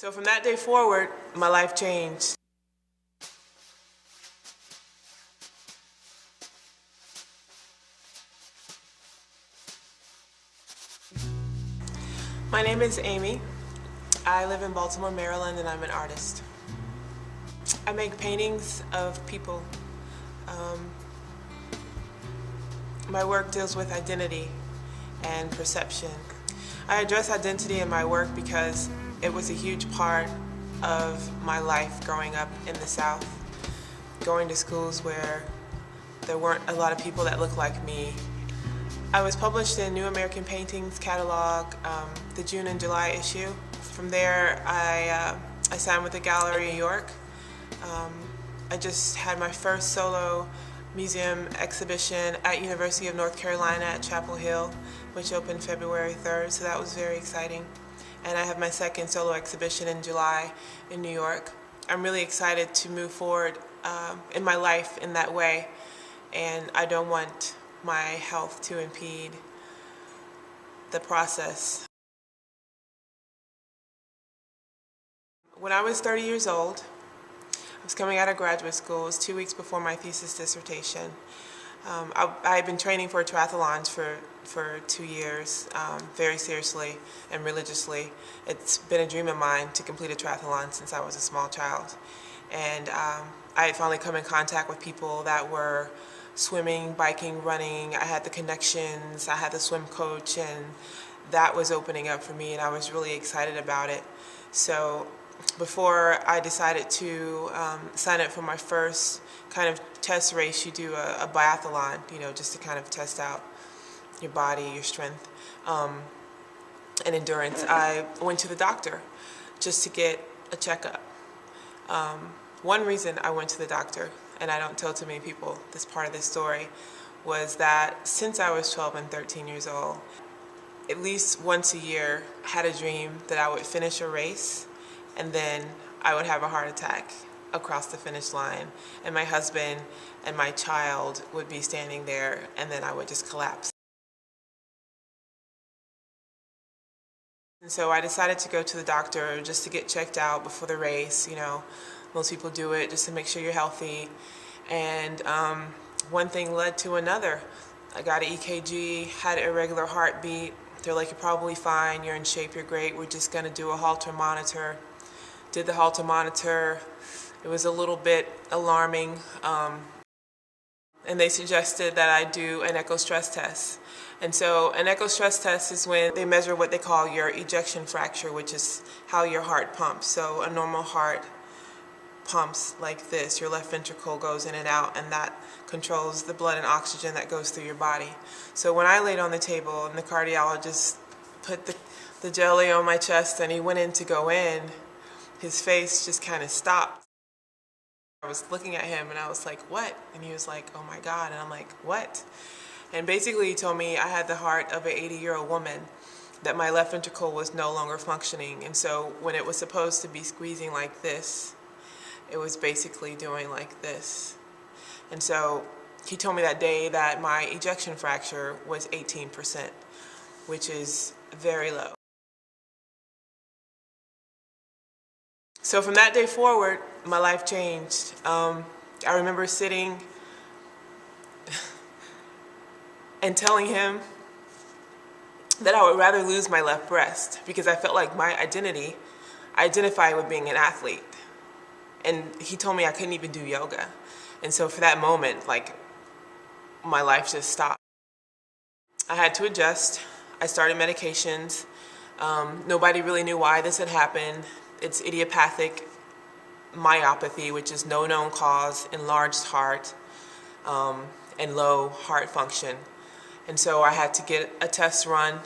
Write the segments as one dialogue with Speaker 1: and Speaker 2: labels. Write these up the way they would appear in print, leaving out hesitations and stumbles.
Speaker 1: So from that day forward, my life changed. My name is Amy. I live in Baltimore, Maryland, and I'm an artist. I make paintings of people. My work deals with identity and perception. I address identity in my work because it was a huge part of my life growing up in the South, going to schools where there weren't a lot of people that looked like me. I was published in New American Paintings catalog, the June and July issue. From there, I signed with the Gallery of New York. I just had my first solo museum exhibition at University of North Carolina at Chapel Hill, which opened February 3rd, so that was very exciting. And I have my second solo exhibition in July in New York. I'm really excited to move forward in my life in that way, and I don't want my health to impede the process. When I was 30 years old, I was coming out of graduate school. It was 2 weeks before my thesis dissertation. I had been training for triathlons for 2 years, very seriously and religiously. It's been a dream of mine to complete a triathlon since I was a small child. And I had finally come in contact with people that were swimming, biking, running. I had the connections, I had the swim coach, and that was opening up for me, and I was really excited about it. So before I decided to sign up for my first kind of test race, you do a biathlon, just to kind of test out your body, your strength, and endurance. I went to the doctor just to get a checkup. One reason I went to the doctor, and I don't tell too many people this part of this story, was that since I was 12 and 13 years old, at least once a year, I had a dream that I would finish a race and then I would have a heart attack across the finish line, and my husband and my child would be standing there, and then I would just collapse. And so I decided to go to the doctor just to get checked out before the race. Most people do it just to make sure you're healthy. And one thing led to another. I got an EKG, had an irregular heartbeat. They're like, you're probably fine, you're in shape, you're great, we're just gonna do a Holter monitor. Did the Holter monitor. It was a little bit alarming. And they suggested that I do an echo stress test. And so an echo stress test is when they measure what they call your ejection fracture, which is how your heart pumps. So a normal heart pumps like this. Your left ventricle goes in and out, and that controls the blood and oxygen that goes through your body. So when I laid on the table and the cardiologist put the jelly on my chest and he went in to go in, his face just kind of stopped. I was looking at him and I was like, what? And he was like, oh my God. And I'm like, what? And basically he told me I had the heart of an 80-year-old woman, that my left ventricle was no longer functioning. And so when it was supposed to be squeezing like this, it was basically doing like this. And so he told me that day that my ejection fracture was 18%, which is very low. So from that day forward, my life changed. I remember sitting and telling him that I would rather lose my left breast because I felt like my identity, I identified with being an athlete. And he told me I couldn't even do yoga. And so for that moment, my life just stopped. I had to adjust. I started medications. Nobody really knew why this had happened. It's idiopathic myopathy, which is no known cause, enlarged heart, and low heart function. And so I had to get a test run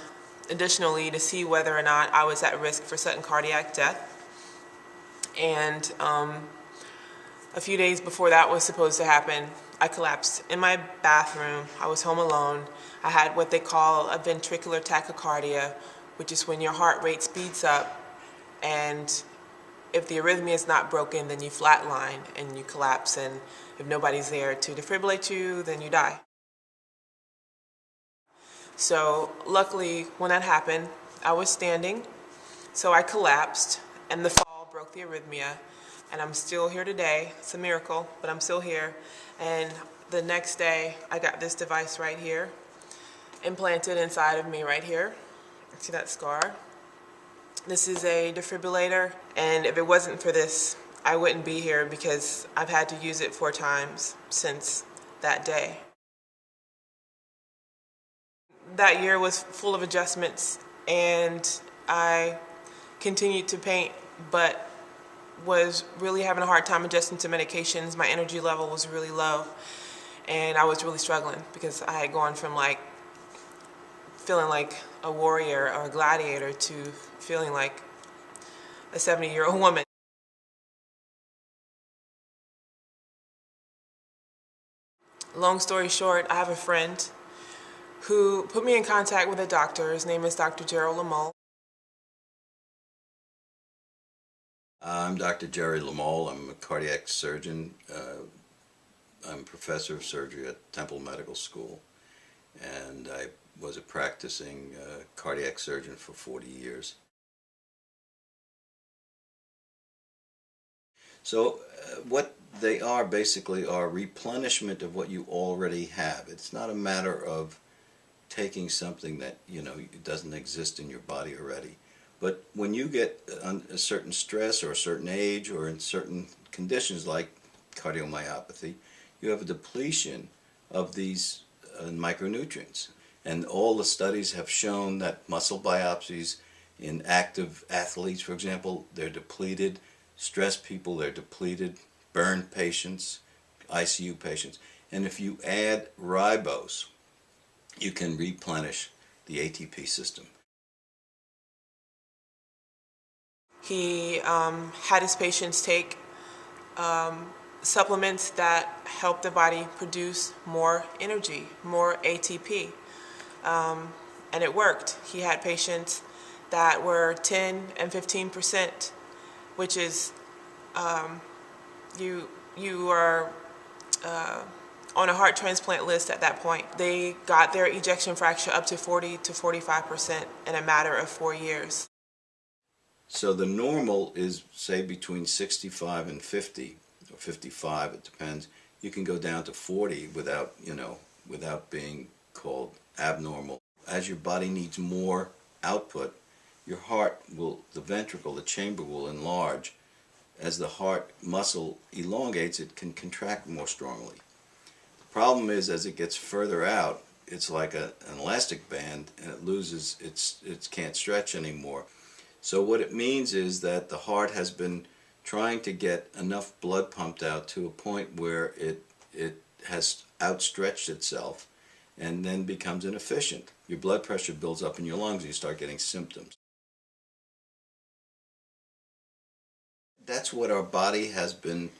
Speaker 1: additionally to see whether or not I was at risk for sudden cardiac death. And a few days before that was supposed to happen, I collapsed in my bathroom. I was home alone. I had what they call a ventricular tachycardia, which is when your heart rate speeds up, and if the arrhythmia is not broken, then you flatline and you collapse, and if nobody's there to defibrillate you, then you die. So luckily, when that happened, I was standing, so I collapsed, and the fall broke the arrhythmia, and I'm still here today. It's a miracle, but I'm still here. And the next day, I got this device right here, implanted inside of me right here. See that scar? This is a defibrillator, and if it wasn't for this, I wouldn't be here because I've had to use it 4 times since that day. That year was full of adjustments, and I continued to paint, but was really having a hard time adjusting to medications. My energy level was really low, and I was really struggling because I had gone from like feeling like a warrior or a gladiator to feeling like a 70-year-old woman. Long story short, I have a friend who put me in contact with a doctor. His name is Dr. Gerald Lamole.
Speaker 2: I'm Dr. Jerry Lamole. I'm a cardiac surgeon. I'm a professor of surgery at Temple Medical School, and I was a practicing cardiac surgeon for 40 years. So what they are basically are replenishment of what you already have. It's not a matter of taking something that doesn't exist in your body already. But when you get a certain stress or a certain age or in certain conditions like cardiomyopathy, you have a depletion of these micronutrients. And all the studies have shown that muscle biopsies in active athletes, for example, they're depleted. Stress people, they're depleted. Burn patients, ICU patients. And if you add ribose, you can replenish the ATP system.
Speaker 1: He had his patients take supplements that help the body produce more energy, more ATP, and it worked. He had patients that were 10 and 15%, which is you are on a heart transplant list at that point. They got their ejection fraction up to 40 to 45% in a matter of 4 years.
Speaker 2: So the normal is, say, between 65 and 50, or 55, it depends. You can go down to 40 without being called abnormal. As your body needs more output, your heart will, the ventricle, the chamber will enlarge. As the heart muscle elongates, it can contract more strongly. The problem is, as it gets further out, it's like an elastic band, and it loses it can't stretch anymore. So what it means is that the heart has been trying to get enough blood pumped out to a point where it has outstretched itself and then becomes inefficient. Your blood pressure builds up in your lungs and you start getting symptoms. That's what our body has been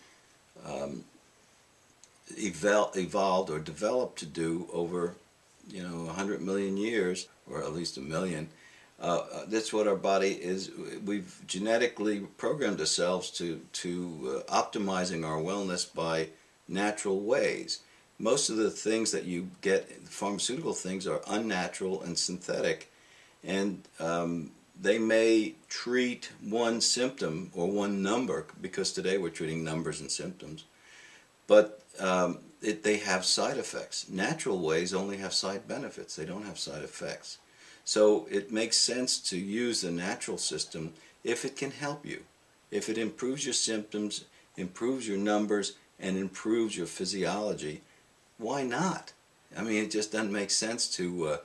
Speaker 2: evolved or developed to do over 100 million years, or at least a million. That's what our body is. We've genetically programmed ourselves to optimizing our wellness by natural ways. Most of the things that you get, pharmaceutical things, are unnatural and synthetic, and they may treat one symptom or one number, because today we're treating numbers and symptoms, but they have side effects. Natural ways only have side benefits. They don't have side effects. So it makes sense to use the natural system if it can help you. If it improves your symptoms, improves your numbers, and improves your physiology, why not? I mean, it just doesn't make sense to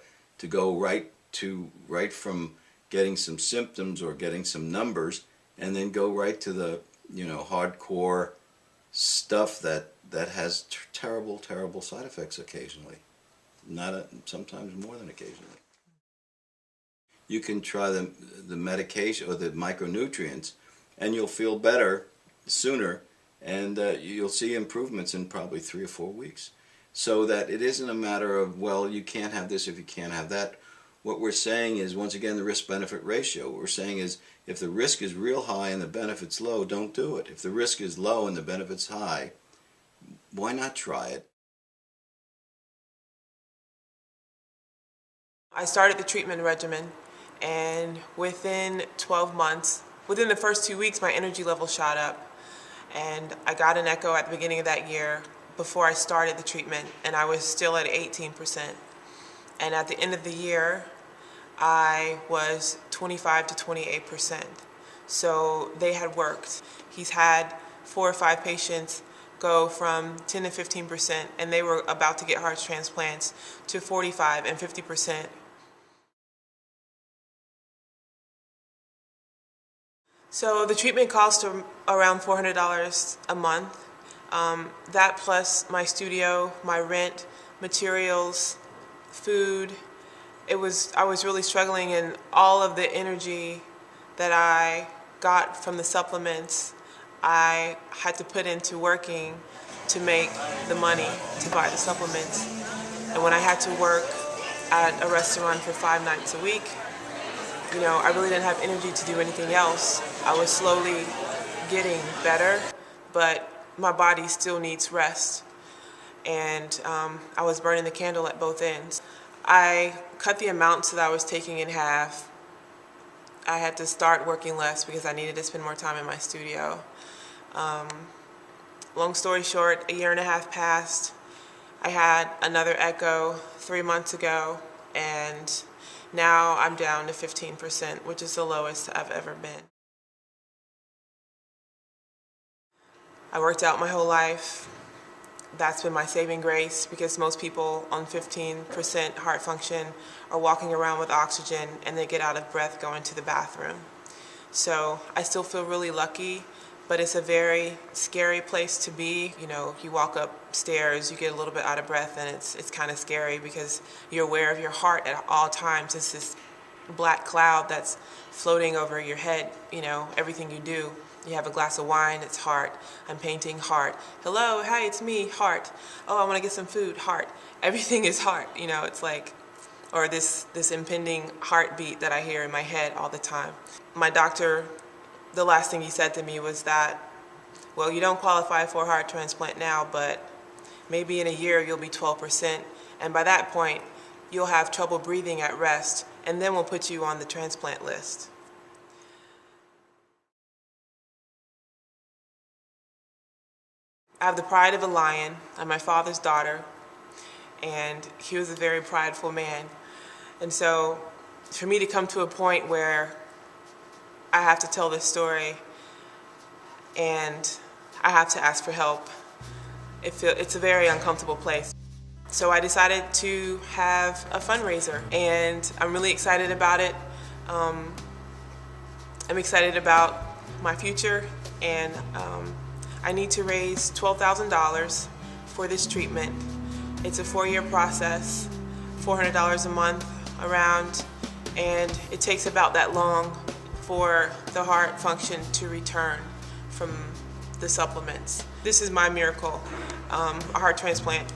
Speaker 2: go right from getting some symptoms or getting some numbers and then go right to the hardcore stuff that has terrible side effects occasionally. Sometimes more than occasionally. You can try the medication or the micronutrients, and you'll feel better sooner, and you'll see improvements in probably 3 or 4 weeks. So that it isn't a matter of, well, you can't have this if you can't have that. What we're saying is, once again, the risk-benefit ratio. What we're saying is, if the risk is real high and the benefit's low, don't do it. If the risk is low and the benefit's high, why not try it?
Speaker 1: I started the treatment regimen, and within 12 months, Within the first 2 weeks, my energy level shot up. And I got an echo at the beginning of that year before I started the treatment, and I was still at 18%. And at the end of the year, I was 25 to 28%. So they had worked. He's had 4 or 5 patients go from 10 to 15%, and they were about to get heart transplants, to 45 and 50%. So the treatment cost around $400 a month. That plus my studio, my rent, materials, food. I was really struggling, and all of the energy that I got from the supplements, I had to put into working to make the money to buy the supplements. And when I had to work at a restaurant for 5 nights a week, I really didn't have energy to do anything else. I was slowly getting better, but my body still needs rest. And I was burning the candle at both ends. I cut the amounts that I was taking in half. I had to start working less because I needed to spend more time in my studio. Long story short, 1.5 years passed. I had another echo 3 months ago, and now I'm down to 15%, which is the lowest I've ever been. I worked out my whole life. That's been my saving grace, because most people on 15% heart function are walking around with oxygen and they get out of breath going to the bathroom. So I still feel really lucky, but it's a very scary place to be. You walk upstairs, you get a little bit out of breath, and it's kind of scary because you're aware of your heart at all times. It's this black cloud that's floating over your head, everything you do. You have a glass of wine, it's heart. I'm painting, heart. Hello, hi, it's me, heart. Oh, I want to get some food, heart. Everything is heart, it's like, or this impending heartbeat that I hear in my head all the time. My doctor, the last thing he said to me was that, well, you don't qualify for a heart transplant now, but maybe in a year you'll be 12%, and by that point, you'll have trouble breathing at rest, and then we'll put you on the transplant list. I have the pride of a lion. I'm my father's daughter, and he was a very prideful man. And so for me to come to a point where I have to tell this story and I have to ask for help, it's a very uncomfortable place. So I decided to have a fundraiser, and I'm really excited about it. I'm excited about my future, and I need to raise $12,000 for this treatment. It's a 4-year process, $400 a month around, and it takes about that long for the heart function to return from the supplements. This is my miracle. A heart transplant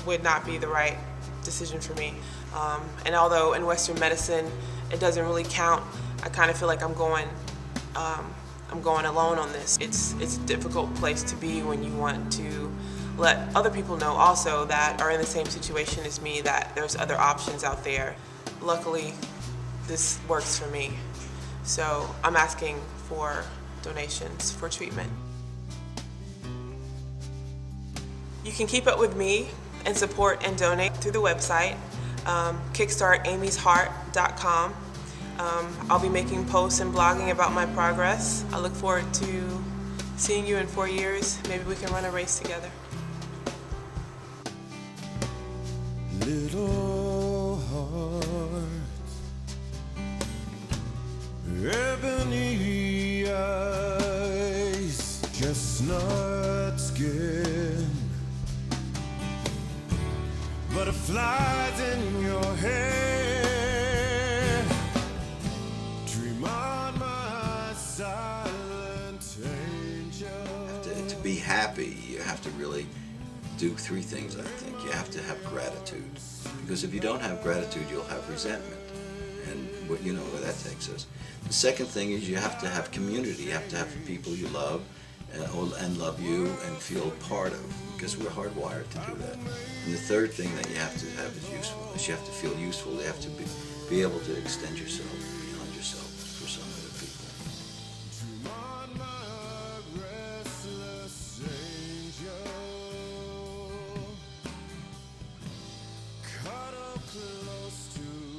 Speaker 1: would not be the right decision for me. And although in Western medicine it doesn't really count, I kind of feel like I'm going alone on this. It's a difficult place to be when you want to let other people know also that are in the same situation as me that there's other options out there. Luckily, this works for me. So I'm asking for donations for treatment. You can keep up with me and support and donate through the website, kickstartamysheart.com. I'll be making posts and blogging about my progress. I look forward to seeing you in 4 years. Maybe we can run a race together.
Speaker 3: Little hearts, ebony eyes, chestnut skin, butterflies in your hair, dream on my silent angel.
Speaker 2: To be happy, you have to really do 3 things, I think. You have to have gratitude, because if you don't have gratitude, you'll have resentment, and you know where that takes us. The second thing is you have to have community. You have to have people you love and love you and feel part of, because we're hardwired to do that. And the third thing that you have to have is usefulness. You have to feel useful. You have to be able to extend yourself beyond yourself for some other people.
Speaker 3: close to